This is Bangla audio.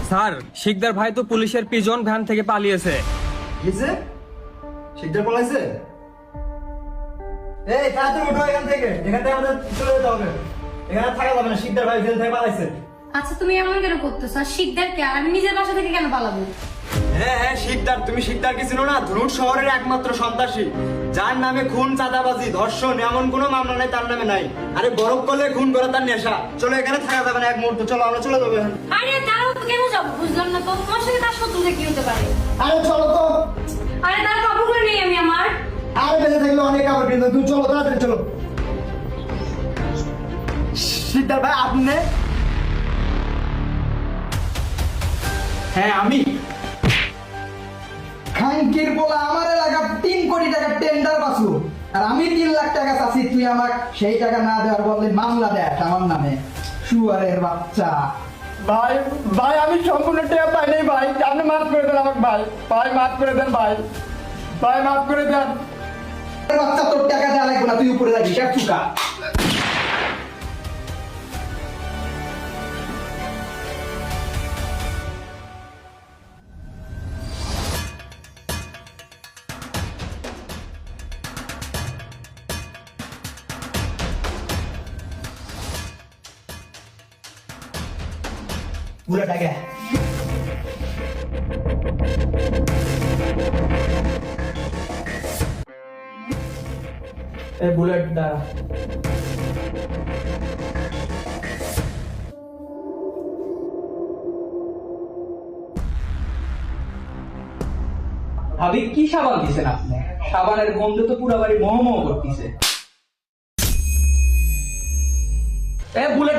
স্যার শিকদার ভাই তো পুলিশের পিজন ভ্যান থেকে পালিয়েছে। কিসে? শিকদার পলাইছে? এই তাড়াতাড়ি উঠো এখান থেকে, এখান থেকে আমাদের চলে যেতে হবে, এখানে থাকা যাবে না। শিকদার ভাই জেল থেকে পালাইছে। আচ্ছা তুমি এমন কেন করতেছো? আর শিকদার কে? আমি নিজের বাসা থেকে কেন পালাবো? হ্যাঁ শিকদার, তুমি শিকদারকে চিনো না? ধনুট শহরের একমাত্র সন্ত্রাসী, যার নামে খুন, চাঁদাবাজি, ধর্ষণ এমন কোনো মামলা নাই তার নামে নাই। আরে বরফ করলে খুন করা তার নেশা। চলো এখানে থাকা যাবে না এক মুহূর্ত, চলো আমরা চলে যাবো এখন। আরে দাঁড়াও তো, কেন যাবো? বুঝলাম না তো, তোমার সাথে তার শত্রুতা কি হতে পারে? আরে চলো তো। আরে তার কাপড়গুলো নেই আমি আমার। আরে বেঁচে থাকলে অনেক কাপড় কিন্তু, তুমি চলো তাড়াতাড়ি চলো। শিকদার ভাই আপনি? হ্যাঁ আমি। খানকির বলা আমার এলাকা 3 কোটি টাকা টেন্ডার পাসু, আর আমি 3 লাখ টাকা চাচ্ছি, তুই আমাকে সেই টাকা না দেওয়ার বদলে মামলা দেয় আমার নামে। শুয়ারের বাচ্চা। ভাই ভাই আমি সম্পূর্ণ টাকা পাইনি ভাই, আপনি মাফ করে দেন আমাকে ভাই। ভাই মাফ করে দেন ভাই, ভাই মাফ করে দেন। বাচ্চা তোর টাকা দেওয়া লাগবে না, তুই উপরে যাবি এক চুকা। পুরো টাকা এই বুলেট দ্বারা ভাবি কি সাবান দিছেন আপনি? সাবানের গন্ধ তো পুরো বাড়ি মোহ মোহ করতেছে। এ বুলেট